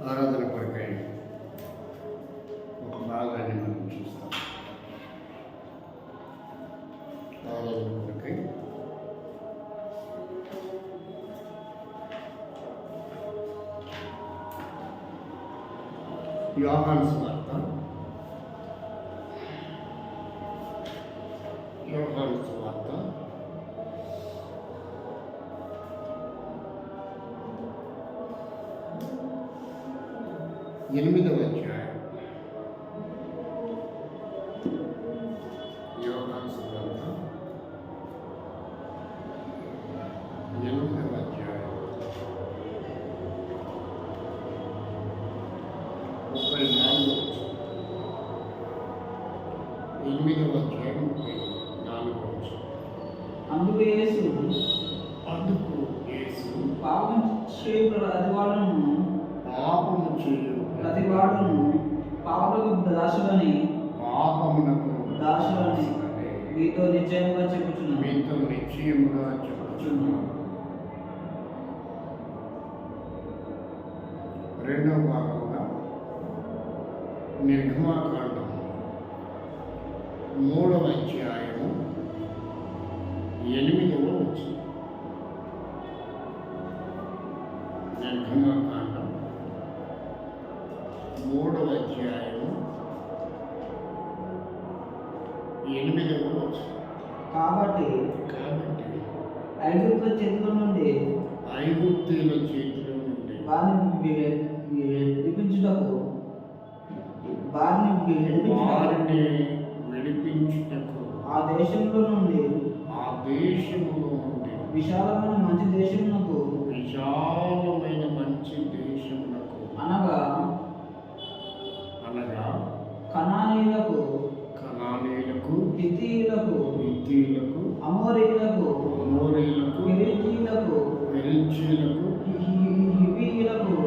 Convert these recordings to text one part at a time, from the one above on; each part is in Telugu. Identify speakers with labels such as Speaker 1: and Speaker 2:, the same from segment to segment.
Speaker 1: ఆరాధన కొరకై ఒక భాగాన్ని మనం చూస్తాం. ఆరాధన కొరకై యోహాను సువార్త 8వ అధ్యాయం. యోహాను సువార్త 8వ అధ్యాయం 34వ వచనం. 8వ అధ్యాయం 34వ వచనం.
Speaker 2: అందుకు యేసు
Speaker 1: పాపము చేయు
Speaker 2: ప్రతివాడును పాపమునకు దాసుడని మీతో నిశ్చయముగా చెప్పుచున్నాను.
Speaker 1: రెండవ భాగంగా నిర్గమాకాండం 3వ అధ్యాయము 8వ వచనం. నిర్గమాకాండం 3వ అధ్యాయము 8వ వచనం.
Speaker 2: కాబట్టి ఐగుప్తుల చేతిలో నుండి వారిని విడిపించుటకు ఆ దేశంలో నుండి విశాలమైన మంచి దేశమునకు అనగా కనానీయులకు హిత్తీయులకు అమోరీయులకు
Speaker 1: పెరిజీయులకు
Speaker 2: హివ్వీయులకు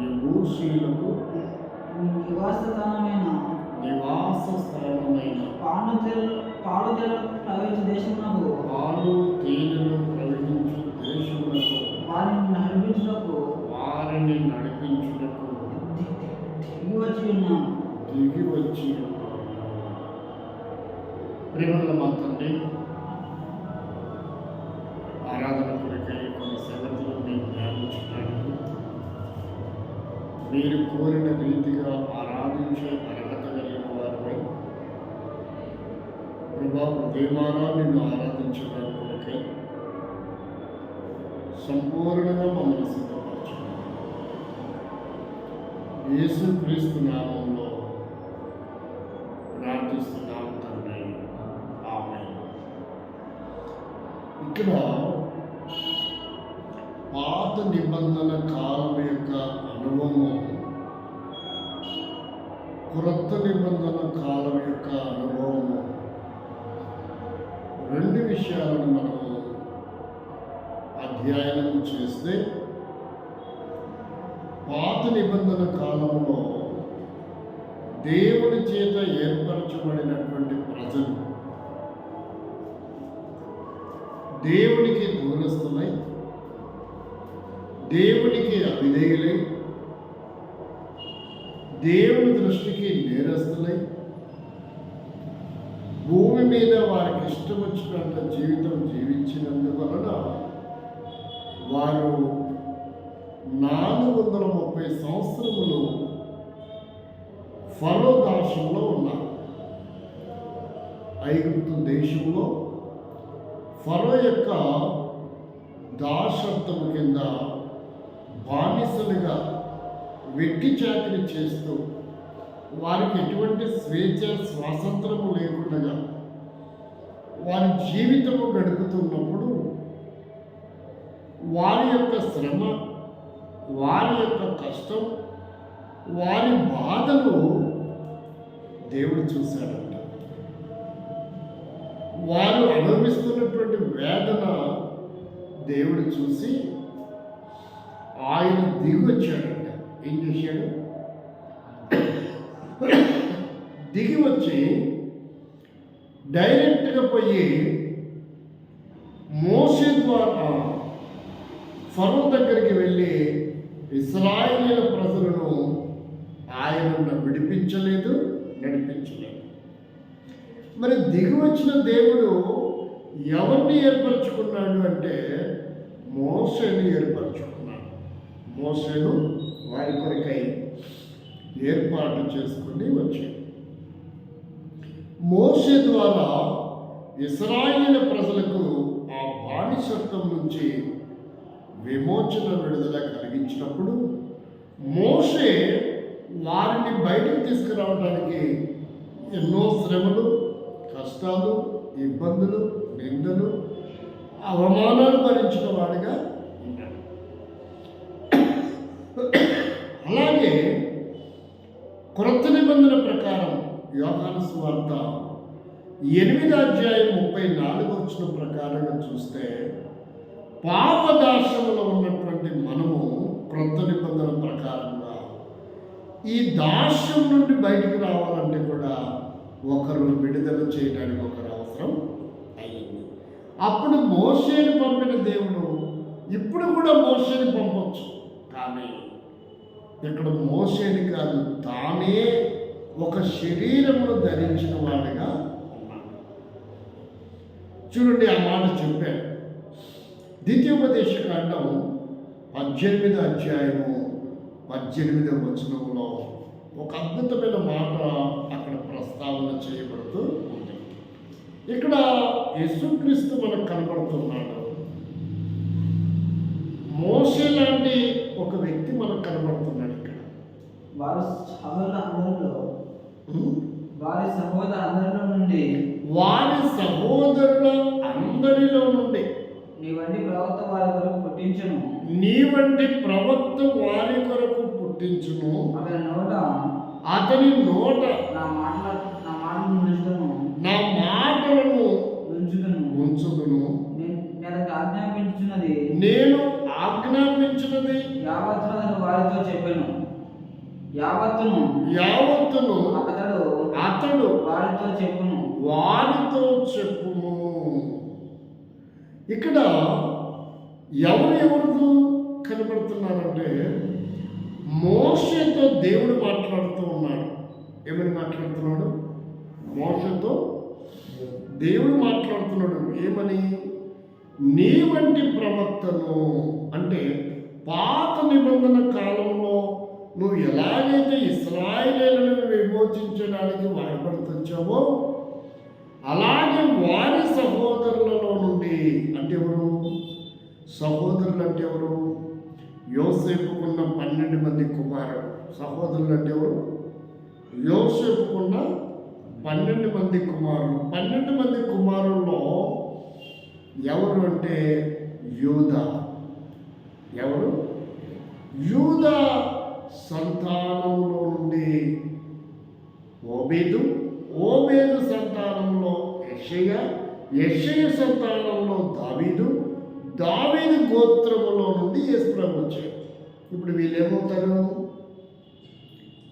Speaker 1: యెబూసీయులకు
Speaker 2: నివాస స్థానమైన పాలు తేనెలు ప్రవహించు దేశమునకు వారిని నడిపించుటకు దిగి వచ్చి ప్రేమల మాత్రమే ఆరాధన కొరకై కొన్ని సంగతులు నేను ధ్యానించడానికి మీరు కోరిన రీతిగా ఆరాధించే అర్హత కలిగిన వారిపై ప్రభా ఉదయమానా నిన్ను ఆరాధించడానికి కొరకై సంపూర్ణంగా మమ్మల్ని సిద్ధపరచండి. యేసుక్రీస్తు నామంలో ప్రార్థిస్తున్నాం తండ్రి, ఆమేన్. ఇక్కడ పాత నిబంధన కాలం యొక్క అనుభవం, క్రొత్త నిబంధన కాలం యొక్క అనుభవము, రెండు విషయాలను మనము అధ్యయనం చేస్తే, పాత నిబంధన కాలంలో దేవుని చేత ఏర్పరచబడినటువంటి ప్రజలు దేవునికి దూరస్తులై, దేవునికి అవిధేయులై, దేవుని దృష్టికి నేరస్తులై, భూమి మీద వారికి ఇష్టం వచ్చినంత జీవితం జీవించినందువలన వారు 430 సంవత్సరములు ఫరో దాసంలో ఉన్నారు. ఐగుప్తు దేశంలో ఫరో యొక్క దాసత్వము కింద బానిసలుగా వెట్టి చాకిరి చేస్తూ వారికి ఎటువంటి స్వేచ్ఛ స్వాతంత్రము లేకుండా వారి జీవితము గడుపుతున్నప్పుడు వారి యొక్క శ్రమ, వారి యొక్క కష్టం, వారి బాధలు దేవుడు చూశాడంట. వారు అనుభవిస్తున్నటువంటి వేదన దేవుడు చూసి ఆయన దిగి వచ్చాడంట. ఏం చేశాడు? దిగి వచ్చి డైరెక్ట్గా పోయి మోసే ద్వారా ఫరో దగ్గరికి వెళ్ళి ఇశ్రాయేలీయుల ప్రజలను ఆయన విడిపించలేదు, నడిపించలేదు. మరి దిగి వచ్చిన దేవుడు ఎవరిని ఏర్పరచుకున్నాడు అంటే మోషేను ఏర్పరచుకున్నాడు. మోషేను వారి కొరకై ఏర్పాటు చేసుకుని వచ్చాడు. మోషే ద్వారా ఇశ్రాయేలీయుల ప్రజలకు ఆ బానిసత్వం నుంచి విమోచన విడుదల కలిగించినప్పుడు మోషే వారిని బయటకు తీసుకురావడానికి ఎన్నో శ్రమలు, కష్టాలు, ఇబ్బందులు, నిందలు, అవమానాలు భరించిన వాడిగా ఉన్నాడు. అలాగే క్రొత్త నిబంధన ప్రకారం యోహాను సువార్త 8:34 ప్రకారంగా చూస్తే పాపదాస్యములో ఉన్నటువంటి మనము క్రొత్త నిబంధన ప్రకారంగా ఈ దాస్యం నుండి బయటకు రావాలంటే కూడా ఒకరు విడుదల చేయడానికి ఒకరు అవసరం అయ్యింది. అప్పుడు మోషేని పంపిన దేవుడు ఇప్పుడు కూడా మోషేని పంపొచ్చు, కానీ ఇక్కడ మోషేని కాదు, తానే ఒక శరీరమును ధరించిన వాడిగా ఉన్నాడు. చూడండి, ఆ మాట చెప్పాడు. ద్వితీయోపదేశకాండం 18:18 ఒక అద్భుతమైన మాట అక్కడ ప్రస్తావన చేయబడుతూ ఉంది. ఇక్కడ యేసుక్రీస్తు మనకు కనబడుతున్నాడు. మోషే లాంటి ఒక వ్యక్తి మనకు కనబడుతున్నాడు. ఇక్కడ
Speaker 3: వారి సహోదరుల అందరిలో నుండి నీ వంటి ప్రవక్త వారి కొరకు పుట్టించును. అతని నోట నా మాటలను ఉంచుదును. నేను ఆజ్ఞాపించినది యావత్తును అతడు వారితో చెప్పును. ఇక్కడ ఎవరు కనబడుతున్నారంటే మోషేతో దేవుడు మాట్లాడుతూ ఉన్నాడు. ఏమని మాట్లాడుతున్నాడు? మోషేతో దేవుడు మాట్లాడుతున్నాడు. ఏమని? నీ వంటి ప్రవక్తను, అంటే పాత నిబంధన కాలంలో నువ్వు ఎలాగైతే ఇశ్రాయేలీయులను విమోచించడానికి వాడబడుతుంచావో అలాగే వారి సహోదరులలో నుండి, అంటే ఎవరు సహోదరులు? అంటే ఎవరు? యోసేపుకున్న 12 మంది కుమారులు. సహోదరులు అంటే ఎవరు? యోసేపుకున్న 12 మంది కుమారులు. 12 మంది కుమారుల్లో ఎవరు అంటే యూదా. ఎవరు? యూదా సంతానంలో నుండి ఓబేదు సంతానంలో యెషయ సంతానంలో దావీదు గోత్రములో నుండి యేసుప్రభు వచ్చాడు. ఇప్పుడు వీళ్ళు ఏమవుతారు?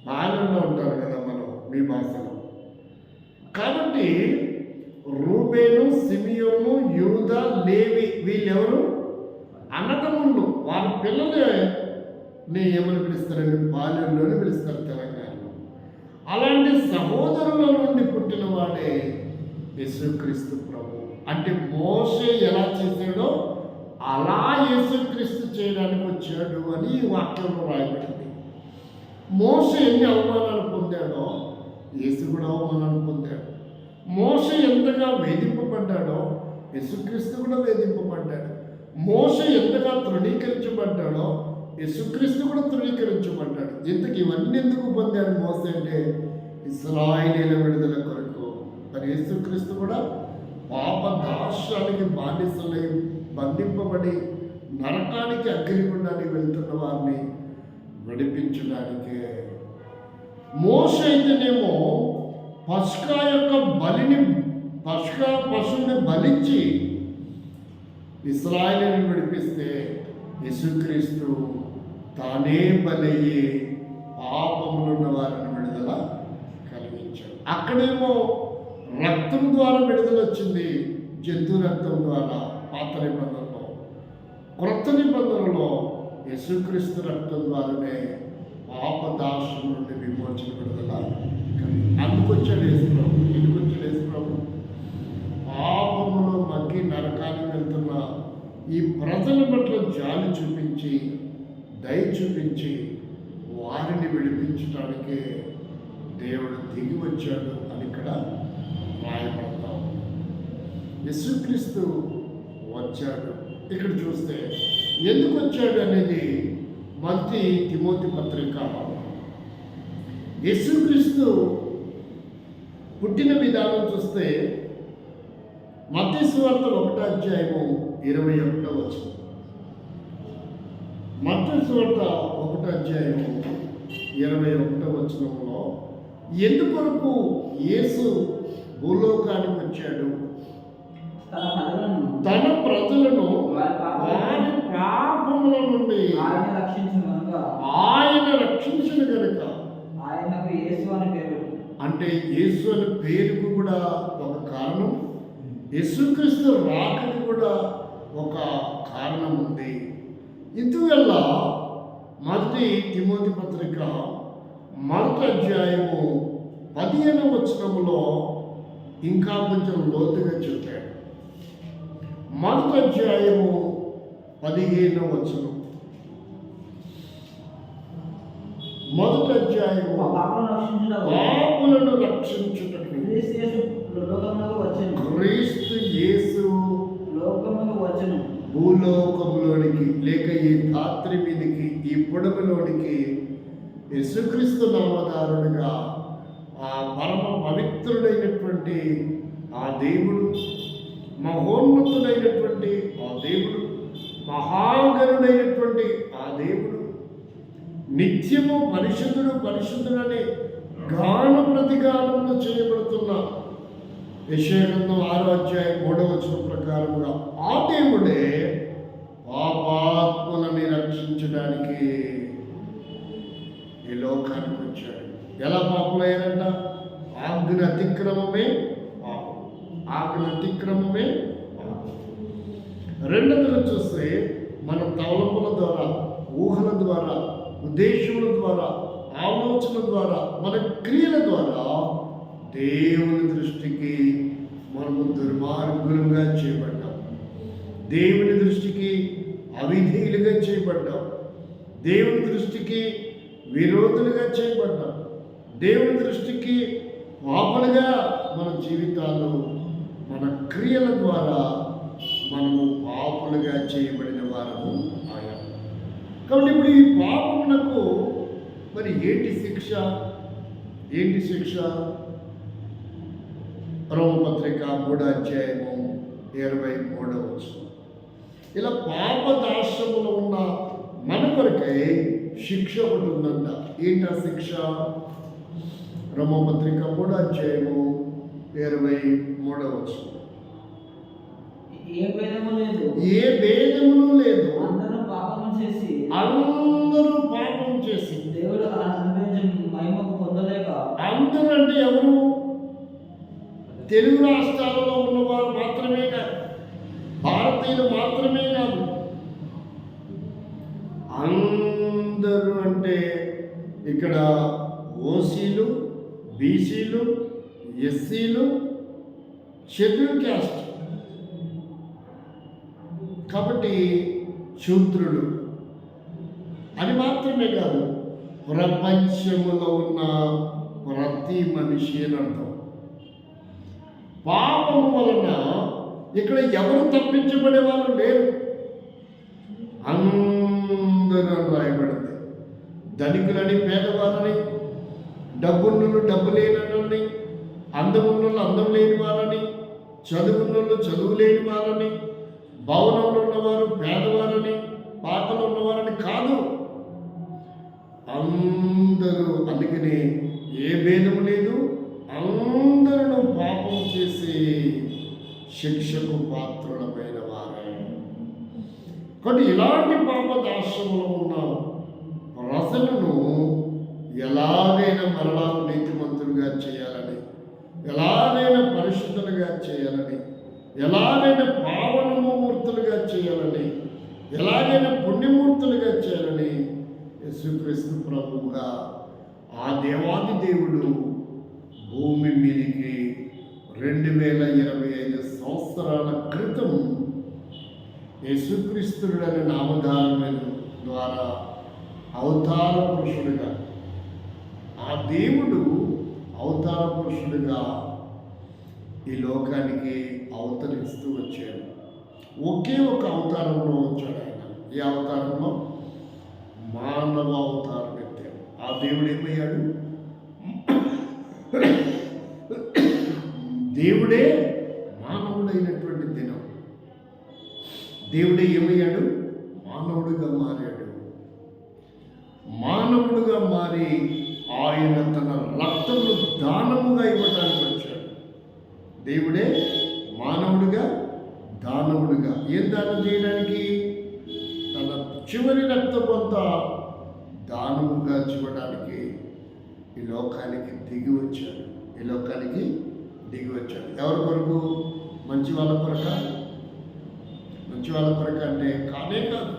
Speaker 3: పాలనలో ఉంటారు కదా మనం మీ భాషలో. కాబట్టి రూబేను, సిమియోను, యూదా, లేవి వీళ్ళెవరు? అన్నదమ్ములు. వారి పిల్లలే ఏమని పిలుస్తారండి? బాల్యంలోనే పిలుస్తారు తెలంగాణలో. అలాంటి సహోదరుల నుండి పుట్టిన వాడే యేసుక్రీస్తు ప్రభు. అంటే మోషే ఎలా చేశాడో అలా యేసుక్రీస్తు చేయడానికి వచ్చాడు అని ఈ వాక్యంలో రాయబడింది. మోషే ఎన్ని అవమానాలు పొందాడో యేసు కూడా అవమానాలు పొందాడు. మోషే ఎంతగా వేధింపబడ్డాడో యేసుక్రీస్తు కూడా వేధింపబడ్డాడు. మోషే ఎంతగా తృణీకరించబడ్డాడో యేసుక్రీస్తు కూడా తృణీకరించబడ్డాడు. ఇంతకు ఇవన్నీ ఎందుకు పొందాడు మోషే అంటే ఇశ్రాయేలీయుల విడుదల కొరకు. మరి యేసుక్రీస్తు కూడా పాప దాస్యానికి బానిసలై బంధింపబడి నరకానికి అగ్నిగుండానికి వెళ్తున్న వారిని విడిపించడానికే. మోషే అయితేనేమో పస్కా పశువుని బలించి ఇశ్రాయేలుని విడిపిస్తే యేసుక్రీస్తు తానే బలయ్యి పాపములున్న వారిని విడుదల కలిగించాడు. అక్కడేమో రక్తం ద్వారా విడుదల వచ్చింది, జంతు రక్తం ద్వారా పాత నిబంధనలో.
Speaker 2: క్రొత్త నిబంధనలో యేసుక్రీస్తు రక్తం ద్వారానే పాపదాశం నుండి విమోచన విడుదల అందుకొచ్చాడు యేసుప్రభు. ఎందుకొచ్చాడు యేసుప్రభు? పాపములో మగ్గి నరకానికి వెళ్తున్న ఈ ప్రజల పట్ల జాలి చూపించి దయ చూపించి వారిని విడిపించడానికే దేవుడు దిగి వచ్చాడు అని ఇక్కడ రాయబడతాం. యేసుక్రీస్తు వచ్చాడు. ఇక్కడ చూస్తే ఎందుకు వచ్చాడు అనేది మొదటి తిమోతి పత్రిక. యేసుక్రీస్తు పుట్టిన విధానం చూస్తే మత్తయి సువార్త 1:21 వచనం. మత్తయి సువార్త 1:21 వచనంలో ఎందుకొరకు యేసు భూలోకానికి వచ్చాడు? తన ప్రజలను వారి పాపముల నుండి ఆయన రక్షించిన కనుక
Speaker 3: ఆయనకు యేసు అని పేరు.
Speaker 2: అంటే యేసు అనే పేరుకు కూడా ఒక కారణం, యేసుక్రీస్తు రాకకి కూడా ఒక కారణం ఉంది. ఇందువల్ల మొదటి తిమోతి పత్రిక 1:15 వచనములో ఇంకా కొంచెం లోతుగా చెప్పాడు. 1:15 వచనం. 1:15 పాపులను రక్షించుటకు క్రీస్తు యేసు భూలోకములోనికి లేక ఈ ధాత్రి మీదకి ఈ పొడవులోనికి యేసుక్రీస్తు నామధారుడిగా ఆ పరమ పవిత్రుడైనటువంటి ఆ దేవుడు, మహోన్నతుడైనటువంటి ఆ దేవుడు, మహాగణుడైనటువంటి ఆ దేవుడు, నిత్యము పరిశుద్ధుడు పరిశుద్ధుడని గాన ప్రతిగానంలో చేయబడుతున్న యెషయా గ్రంథం 6:3 ప్రకారముగా ఆ దేవుడే పాపాత్మలని రక్షించడానికి ఈ లోకానికి వచ్చాడు. ఎలా పాపులయ్యారంట? ఆజ్ఞ అతిక్రమమే పాపం. ఆజ్ఞ అతిక్రమమే పాపం. రెండవది చూస్తే మన తలపుల ద్వారా, ఊహల ద్వారా, ఉద్దేశముల ద్వారా, ఆలోచన ద్వారా, మన క్రియల ద్వారా దేవుని దృష్టికి మనము దుర్మార్గులుగా చేయబడ్డాం. దేవుని దృష్టికి అవిధేయులుగా చేయబడ్డాం. దేవుని దృష్టికి విరోధులుగా చేయబడ్డాం. దేవుని దృష్టికి పాపలుగా మన జీవితాలు, మన క్రియల ద్వారా మనము పాపులుగా చేయబడిన వారము అయ్యాం. కాబట్టి ఇప్పుడు ఈ పాపమునకు మరి ఏంటి శిక్ష? ఏంటి శిక్ష? రోమపత్రిక 3:23 ఇలా పాపదాస్యములో ఉన్న మన కొరకై శిక్ష ఒకటి ఉందంట. ఏంటా శిక్ష? రోమపత్రిక 3:23
Speaker 3: ఏ భేదము
Speaker 2: లేదు.
Speaker 3: అందరూ పాపం
Speaker 2: చేసి
Speaker 3: దేవుడు అనుగ్రహించిన మహిమకు పొందలేక.
Speaker 2: అందరూ అంటే ఎవరు? తెలుగు రాష్ట్రాలలో ఉన్నవారు మాత్రమే కాదు, భారతీయులు మాత్రమే కాదు, అందరూ అంటే ఇక్కడ ఓసీలు, బీసీలు, ఎస్సీలు, షెడ్యూల్ క్యాస్ట్, కాబట్టి శూద్రులు అని మాత్రమే కాదు, ప్రపంచములో ఉన్న ప్రతి మనిషి అని అర్థం. పాపము వలన ఇక్కడ ఎవరు తప్పించబడే వాళ్ళు లేరు, అందరూ రాయబడింది. ధనికులని పేదవారని, డబ్బున్నోళ్ళు డబ్బు లేనని, అందమున్నోళ్ళు అందం లేని వారని, చదువున్నోళ్ళు చదువు లేని వారని, భవనంలో ఉన్నవారు పేదవారని, పాపలు ఉన్నవారని కాదు, అందరూ. అందుకని ఏ భేదము లేదు, అందరూ పాపం చేసి శిక్షకు పాత్రులమైన వారే. కాబట్టి ఇలాంటి పాపదాస్యంలో ఉన్న ప్రజలను ఎలాగైనా మరలా నీతిమంతులుగా చేయాలని, ఎలాగైనా పరిశుద్ధులుగా చేయాలని, ఎలాగైనా పావనమూర్తులుగా చేయాలని ఎలాగైనా పుణ్యమూర్తులుగా చేయాలని యేసుక్రీస్తు ప్రభువుగా ఆ దేవాది దేవుడు భూమి మీదకి 2025 సంవత్సరాల క్రితం యేసుక్రీస్తుడని నామధారణ ద్వారా అవతార పురుషుడిగా ఆ దేవుడు అవతార పురుషుడిగా ఈ లోకానికి అవతరిస్తూ వచ్చాడు. ఒకే ఒక అవతారంలో వచ్చాడు ఆయన. ఈ అవతారంలో మానవ అవతారం ఎత్తాడు. ఆ దేవుడు ఏమయ్యాడు? దేవుడే మానవుడైనటువంటి దినం. దేవుడే ఏమయ్యాడు? మానవుడిగా మారాడు. మానవుడిగా మారి ఆయన తన రక్తమును దానముగా ఇవ్వడానికి వచ్చాడు. దేవుడే మానవుడిగా దానవుడిగా ఏం దానం చేయడానికి? తన చివరి రక్తం అంతా దానముగా చూడడానికి ఈ లోకానికి దిగి వచ్చాడు. ఈ లోకానికి దిగి వచ్చాడు. ఎవరి కొరకు? మంచి వాళ్ళ కొరక? మంచి వాళ్ళ కొరక అంటే కానే కాదు.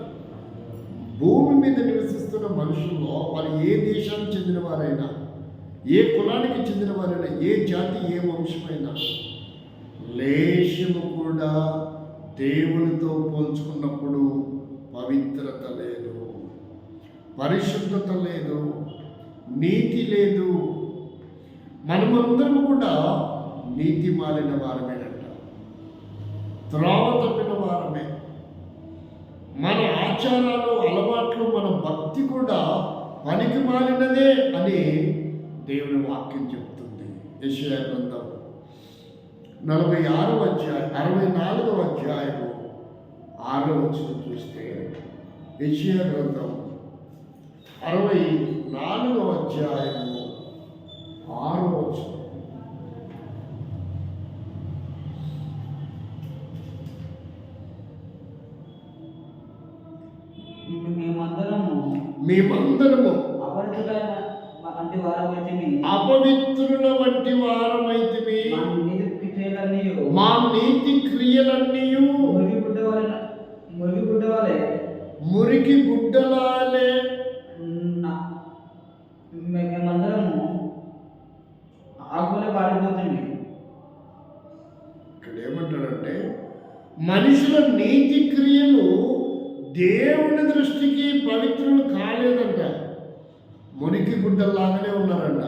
Speaker 2: భూమి మీద నివసిస్తున్న మనుషుల్లో వారు ఏ దేశానికి చెందిన వారైనా, ఏ కులానికి చెందిన వారైనా, ఏ జాతి, ఏ వంశమైనా లేశము కూడా దేవునితో పోల్చుకున్నప్పుడు పవిత్రత లేదు, పరిశుద్ధత లేదు, నీతి లేదు. మనమందరం కూడా నీతి మాలిన వారమేనంట, త్రోవ తప్పిన వారమే. మన ఆచారాలు, అలవాట్లు, మన భక్తి కూడా పనికి మాలినదే అని దేవుని వాక్యం చెప్తుంది. యెషయా గ్రంథం 46వ అధ్యాయం 64వ అధ్యాయము 6వ వచనం చూస్తే, యెషయా గ్రంథం 64వ అధ్యాయము 6వ వచనం. మేమందరము అపవిత్రుల వంటి వారమైతిమి. మా నీతి క్రియలన్నీ మురికి గుడ్డలాలే.
Speaker 3: మేమందరము ఆకులే పాడిపోతుంది.
Speaker 2: ఇక్కడ ఏమంటాడంటే మనుషుల నీతి క్రియలు దేవుని దృష్టికి పవిత్రులు కాలేదంట, మురికి గుడ్డల్లాగానే ఉన్నారంట.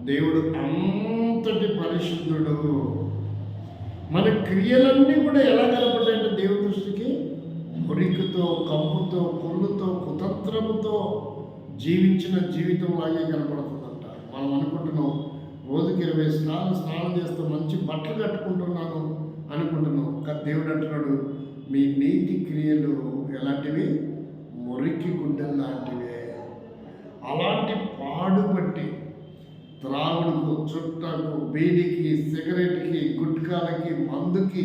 Speaker 2: దేవుడు అంతటి పరిశుద్ధుడు. మన క్రియలన్నీ కూడా ఎలా కనపడ్డాయంటే దేవుని దృష్టికి మురికితో, కంపుతో, కుళ్ళుతో, కుతంత్రముతో జీవించిన జీవితం లాగే కనపడుతుందంట. మనం అనుకుంటున్నాం రోజుకి 20 స్నానం చేస్తూ మంచి బట్టలు కట్టుకుంటున్నాను అనుకుంటున్నాం. కానీ దేవుడు అంటున్నాడు మీ నీతి క్రియలు ఎలాంటివి? మురికి గుడ్డలు లాంటివే. అలాంటి పాడుపట్టి త్రాగుడుకు, చుట్టకు, బీడికి, సిగరెట్కి, గుట్కాలకి, మందుకి,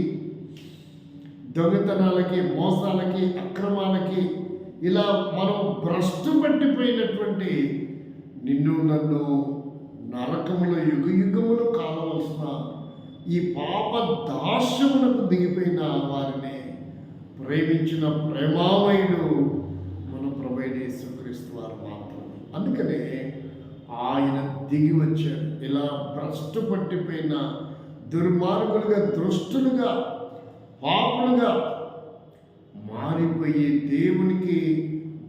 Speaker 2: దొంగతనాలకి, మోసాలకి, అక్రమాలకి ఇలా మనం భ్రష్టు పట్టిపోయినటువంటి నిన్ను నన్ను నరకములో యుగయుగములు కాలవలసిన ఈ పాప దాస్యమునకు దిగిపోయిన వారిని ప్రేమించిన ప్రేమామయుడు మన ప్రభువైన యేసుక్రీస్తు వారు మాత్రమే. అందుకనే ఆయన దిగి వచ్చాడు. ఇలా భ్రష్టు పట్టిపోయిన దుర్మార్గులుగా, దృష్టులుగా, పాపులుగా మారిపోయి దేవునికి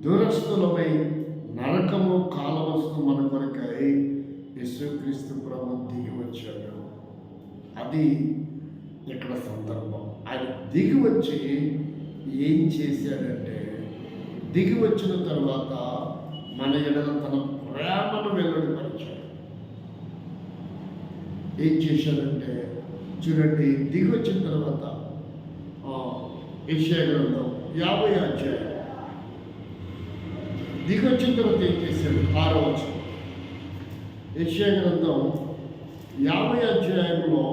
Speaker 2: దురస్తులమై నరకము కాలవస్తు మన కొరకై యేసుక్రీస్తు ప్రభు దిగి వచ్చాడు. అది ఇక్కడ సందర్భం. ఆయన దిగి వచ్చి ఏం చేశాడంటే, దిగి వచ్చిన తర్వాత మన ఎడల తన ప్రేమను వెల్లడిపరిచాడు. ఏం చేశాడంటే చూడండి, దిగి వచ్చిన తర్వాత యెషయా గ్రంథం 50వ అధ్యాయం దిగి వచ్చిన తర్వాత ఏం చేశాడు? 6వ వచనం. యెషయా గ్రంథం 50వ అధ్యాయంలో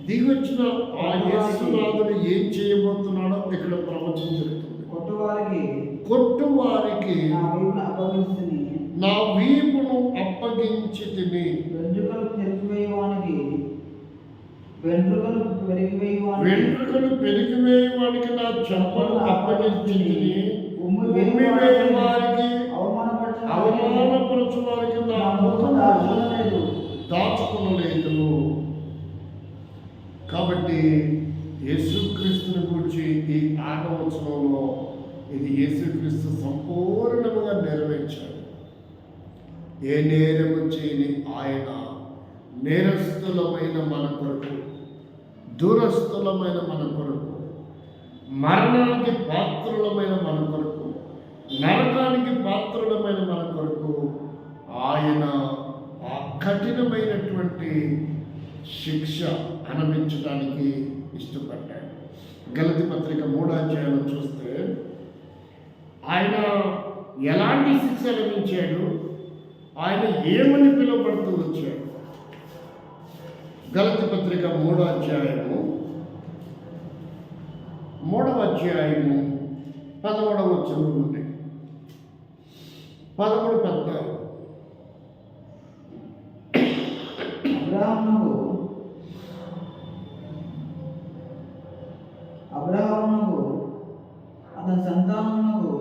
Speaker 2: దిగి వచ్చిన ఆ యేసునాథుడు ఏం చేయబోతున్నాడో ఇక్కడ ప్రవచనం చెప్తుంది. కొట్టువారికి నా వీపును అప్పగించి తిని
Speaker 3: వెంట్రుకలు పెరిగివేయువానికి
Speaker 2: వెంట్రుకలు పెరిగివేయవానికి నా చెంపలు అప్పగించింది, ఉమ్మి వేయ వారికి అవమానపరచు వారికి నా ముఖము దాచుకునలేదు. కాబట్టి యేసుక్రీస్తుని గురించి ఈ 6వ వచనంలో ఇది యేసుక్రీస్తు సంపూర్ణముగా నెరవేర్చాడు. ఏ నేరము చేయని ఆయన నేరస్తులమైన మన కొరకు, దూరస్థులమైన మన కొరకు, మరణానికి పాత్రులమైన మన కొరకు, నరకానికి పాత్రులమైన మన కొరకు ఆయన ఆ కఠినమైనటువంటి శిక్ష అనుభవించడానికి ఇష్టపడ్డాడు. గలతీ పత్రిక 3వ అధ్యాయం చూస్తే ఆయన ఎలాంటి శిక్ష అనుభవించాడు, ఆయన ఏమని పిలువబడుతూ వచ్చాడు. గలతీ పత్రిక 3వ అధ్యాయము 11వ వచనం నుండి 13-14.
Speaker 3: అబ్రహామునకు అతని సంతానమునకు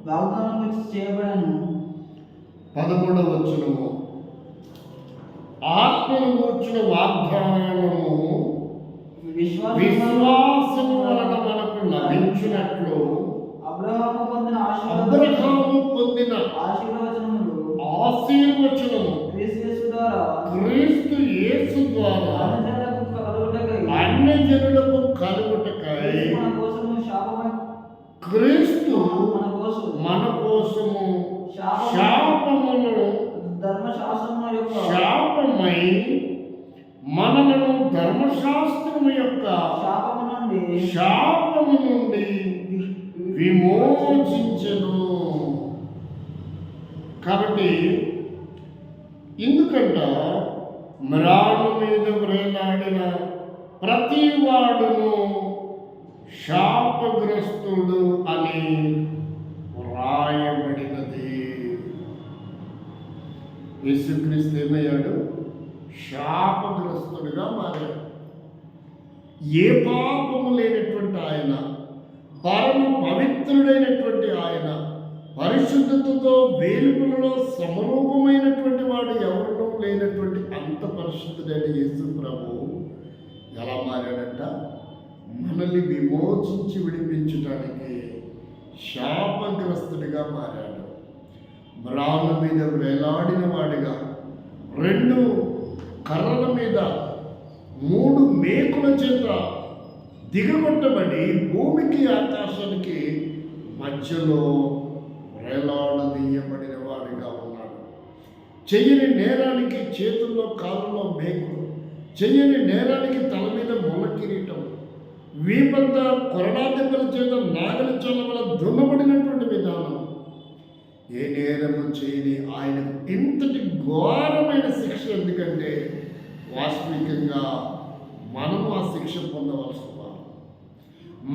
Speaker 3: వాగ్దానం చేయబడను.
Speaker 2: 13వ వచనము ఆత్మను గూర్చిన వాగ్దానము విశ్వాసము వలన మనకు లభించినట్లు
Speaker 3: అబ్రహాము పొందిన
Speaker 2: ఆశీర్వచనము క్రీస్తు యేసు ద్వారా అన్ని జనులకు కలుగుటకై క్రీస్తు మన కోసము శాపమై మనలను ధర్మశాస్త్రము యొక్క శాపము నుండి విమోచించెను. కాబట్టి ఎందుకంట మ్రాను మీద వ్రేలాడిన ప్రతి వాడును శాపగ్రస్తుడు అని వ్రాయబడినది. యేసుక్రీస్తు ఏమయ్యాడు? శాపగ్రస్తుడిగా మారాడు. ఏ పాపము లేనటువంటి ఆయన, పరమ పవిత్రుడైనటువంటి ఆయన, పరిశుద్ధతతో వేలుపులలో సమరూపమైనటువంటి వాడు ఎవరిలో లేనటువంటి అంత పరిశుద్ధుడైన యేసు ప్రభు ఎలా మారాడంట? మనల్ని విమోచించి విడిపించడానికి శాపగ్రస్తుడిగా మారాడు. మ్రాను మీద వేలాడిన వాడిగా, 2 కర్రల మీద 3 మేకుల చేత దిగగొట్టబడి భూమికి ఆకాశానికి మధ్యలో వేలాడదీయబడిన వాడిగా ఉన్నాడు. చెయ్యని నేరానికి చేతుల్లో కాళ్ళలో మేకులు, చెయ్యని నేరానికి తల మీద మొల కిరీటం, వీపంతా కొరడా దెబ్బల చేత నాగలి చల్లవల దున్నబడినటువంటి విధానం. ఏ నేరము చేయని ఆయనకు ఇంతటి ఘోరమైన శిక్ష. ఎందుకంటే వాస్తవికంగా మనము ఆ శిక్ష పొందవలసిన వారు,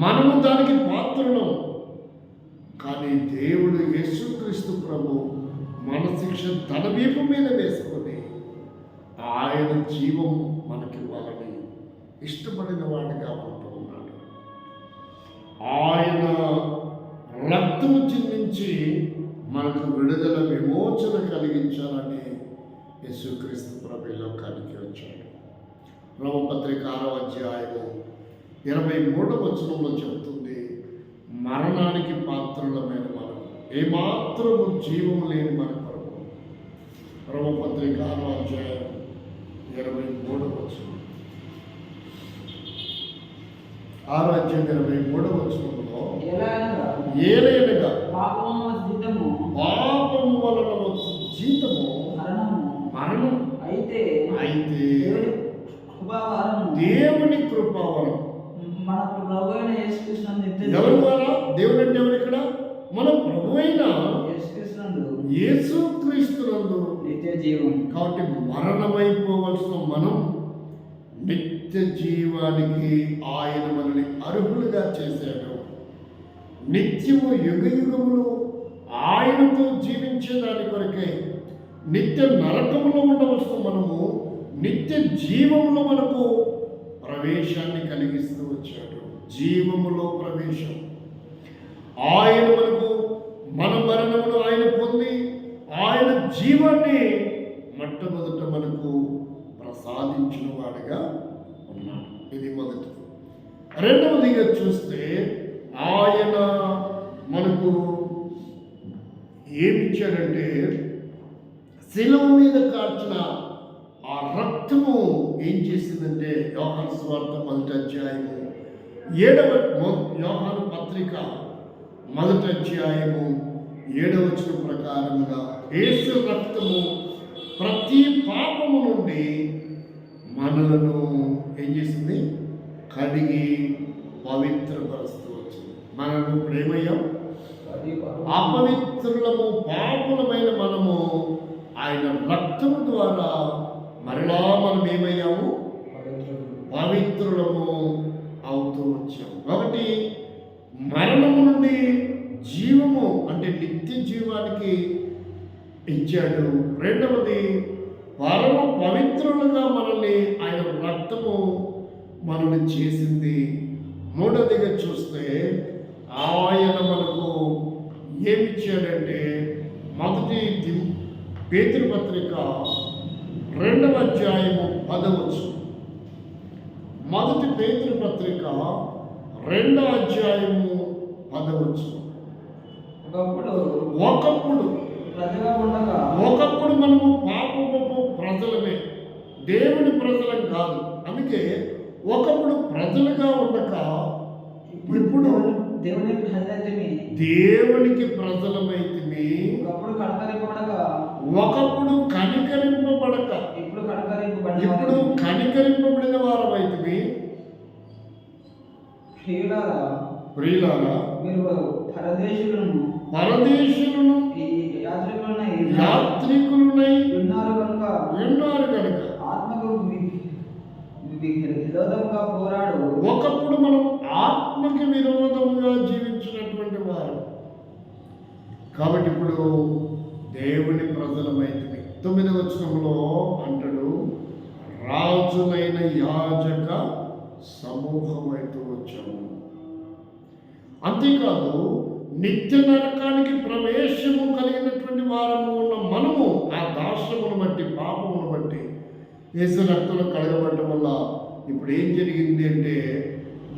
Speaker 2: మనము దానికి పాత్రులం. కానీ దేవుడు యేసుక్రీస్తు ప్రభు మన శిక్ష తన వీపు మీద వేసుకొని ఆయన జీవం మనకివ్వాలని ఇష్టపడిన వాడిగా ఉంటూ ఉన్నాడు. ఆయన రక్తము చిందించి మనకు విడుదల విమోచన కలిగించాలని యేసుక్రీస్తు ప్రభు లోకానికి వచ్చాడు. రోమపత్రిక 6వ అధ్యాయము 23వ వచనంలో చెబుతుంది, మరణానికి పాత్రులమైన మనకు, ఏమాత్రము జీవము లేని మన కొరకు. రోమపత్రిక 6వ అధ్యాయం 23వ వచనం, 6వ అధ్యాయం 23వ వచనంలో ఏలైనగా పాపము వలన వచ్చు జీతము మరణం, అయితే దేవుని కృపావరం.
Speaker 3: మన ప్రభు అయిన యేసుక్రీస్తు
Speaker 2: ఎవరి ద్వారా? దేవుడు అంటే ఎవరు ఇక్కడ? మన ప్రభు అయిన యేసుక్రీస్తునందు
Speaker 3: నిత్య జీవం.
Speaker 2: కాబట్టి మరణమైపోవలసిన మనం నిత్య జీవానికి ఆయన మనల్ని అర్హులుగా చేశాడు. నిత్యము యుగయుగములు ఆయనతో జీవించేదాని కొరకే నిత్య నరకములో ఉండవలసిన మనము నిత్య జీవములో మనకు ప్రవేశాన్ని కలిగిస్తూ వచ్చాడు. జీవములో ప్రవేశం. ఆయన మనకు మన మరణమును ఆయన పొంది ఆయన జీవాన్ని మొట్టమొదట మనకు ప్రసాదించిన వాడుగా ఉన్నాడు. ఇది మొదటిది. రెండవదిగా చూస్తే ఆయన మనకు ఏమిచ్చాడంటే శిలువ మీద కార్చిన ఆ రక్తము ఏం చేసిందంటే యోహాను సువార్త 1వ అధ్యాయము 7వ యోహాను పత్రిక 1వ అధ్యాయము 7వ వచనం ప్రకారముగా యేసు రక్తము ప్రతి పాపము నుండి మనలను ఏం చేసింది? కడిగి పవిత్రపరుస్తూ వచ్చింది. మనము ప్రేమయ్యాం, అపవిత్రులము, పాపులమైన మనము ఆయన రక్తము ద్వారా మరలా మనం ఏమయ్యాము? పవిత్రులము అవుతూ వచ్చాము. కాబట్టి మరణము నుండి జీవము అంటే నిత్య జీవానికి ఇచ్చాడు. రెండవది పరమ పవిత్రులుగా మనల్ని ఆయన రక్తము మనల్ని చేసింది. మూడవదిగా చూస్తే ఆయన మనకు ఏమిచ్చాడంటే మొదటి పేతురు పత్రిక 2వ అధ్యాయము 10వ వచనం. మొదటి పేతురు పత్రిక 2వ అధ్యాయము 10వ వచనం. ఒకప్పుడు మనము పాపపు ప్రజలమే, దేవుని ప్రజలం కాదు. అందుకే ఒకప్పుడు ప్రజలుగా ఉండక ఇప్పుడు దేవునికి ప్రజలమైతిమి. ఒకప్పుడు కనికరింపబడక ఇప్పుడు కనికరింపబడిన వారమైతిమి. ప్రియులారా,
Speaker 3: మీరు పరదేశులను
Speaker 2: యాత్రికులునై
Speaker 3: విన్నారు కనుక ఆత్మకు విరోధంగా పోరాడు.
Speaker 2: ఒకప్పుడు మనం ఆత్మకి విరోధంగా జీవించినటువంటి వారు. కాబట్టి ఇప్పుడు దేవుని ప్రజలమైతిమి. 9వ వచనంలో అంటాడు, రాజులైన యాజక సమూహమైతూ వచ్చాము. అంతేకాదు నిత్య నరకానికి ప్రవేశము కలిగినటువంటి వారము ఉన్న మనము ఆ దాస్యమును బట్టి, పాపమును బట్టి యేసు రక్తంలో కడగబడటం వల్ల ఇప్పుడు ఏం జరిగింది అంటే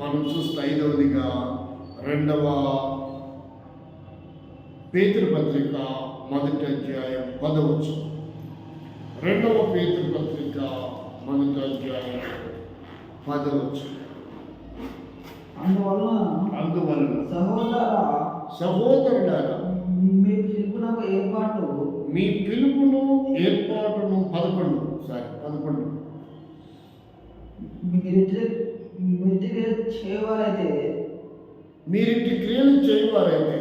Speaker 2: మనం చూస్తే 5వదిగా 2వ పేతురు పత్రిక 1వ అధ్యాయం 10వ వచనం. 2వ పేతురు పత్రిక 1వ అధ్యాయం 10వ వచనం. అందువలన సహోదరులారా
Speaker 3: మీ
Speaker 2: పిలుపును ఏర్పాటును 11 మీరింటి క్రియలు చేయవారైతే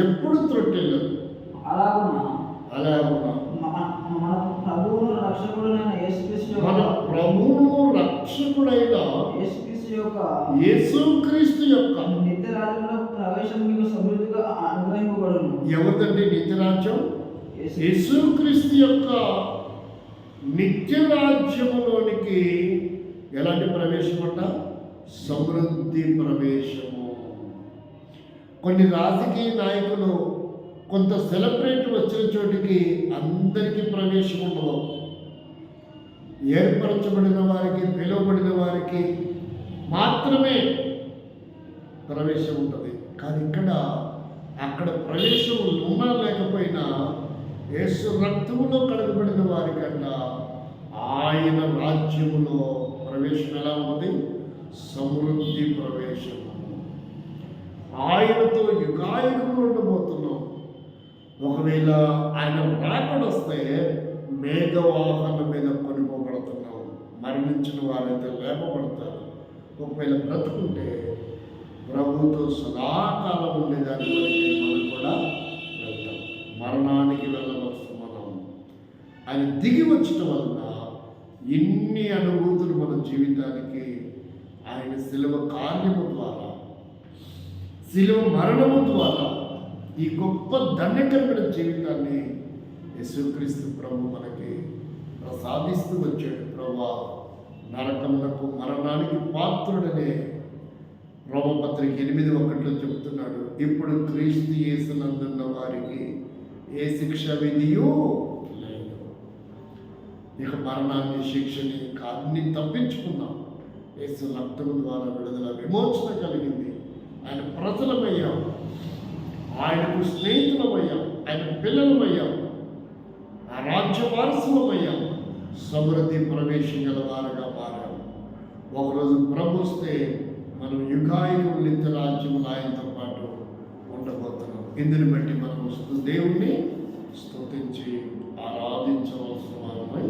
Speaker 2: ఎప్పుడు త్రొట్టిల్లరు. అలాగున
Speaker 3: మన ప్రభువును
Speaker 2: రక్షకుడైన యేసుక్రీస్తు యొక్క
Speaker 3: నిత్య రాజ్యంలో ప్రవేశం మీకు సమృద్ధిగా అనుగ్రహింపబడును.
Speaker 2: ఎవరిదండి నిత్య రాజ్యం? యేసుక్రీస్తు యొక్క నిత్య రాజ్యములోనికి ఎలాంటి ప్రవేశం అంట? సమృద్ధి ప్రవేశము. కొన్ని రాజకీయ నాయకులు కొంత సెలబ్రేట్ వచ్చిన చోటికి అందరికీ ప్రవేశం ఉండదు. ఏర్పరచబడిన వారికి, పిలువబడిన వారికి మాత్రమే ప్రవేశం ఉంటుంది. కానీ అక్కడ ప్రవేశం ఉన్నా లేకపోయినా యేసు రక్తములో కడగబడిన వారికన్నా ఆయన రాజ్యములో ప్రవేశం ఎలా ఉంది? సమృద్ధి ప్రవేశం. ఆయనతో యుగాయుగములు ఉండబోతున్నాం. ఒకవేళ ఆయన రాకడొస్తే మేఘవాహనం మీద కొనిపోబడుతున్నాం. మరణించిన వారైతే లేపబడతారు. ఒకవేళ బ్రతుకుంటే ప్రభుతో సదాకాలం ఉండేదాన్ని మనం కూడా వెళ్తాం. మరణానికి వెళ్ళవలసిన మనం ఆయన దిగి వచ్చటం వలన ఇన్ని అనుభూతులు మన జీవితానికి ఆయన శిలువ కార్యము ద్వారా, శిలువ మరణము ద్వారా ఈ గొప్ప ధన్యకరమైన జీవితాన్ని యేసుక్రీస్తు ప్రభు మనకి ప్రసాదిస్తూ వచ్చాడు. ప్రభా, నరకమునకు మరణానికి పాత్రుడనే రోమపత్రిక 8:1 చెప్తున్నాడు. ఇప్పుడు క్రీస్తు యేసునందున్న వారికి ఏ శిక్ష విధియు లేదు. ఇక మరణాన్ని, శిక్షని అన్ని తప్పించుకున్నాం. యేసు రక్తము ద్వారా విడుదల, విమోచన కలిగింది. ఆయన ప్రజలమయ్యాం, ఆయనకు స్నేహితులమయ్యాం, ఆయన పిల్లలమయ్యాం, ఆ రాజ్య వారసులమయ్యాం, సమృద్ధి ప్రవేశం గల వారుగా మారాం. ఒకరోజు ప్రభు వస్తే మనం యుగాయుగం నిత్య రాజ్యములు ఆయనతో పాటు ఉండబోతున్నాం. ఇందుని బట్టి మనం దేవుణ్ణి స్తుతించి ఆరాధించవలసిన వారమై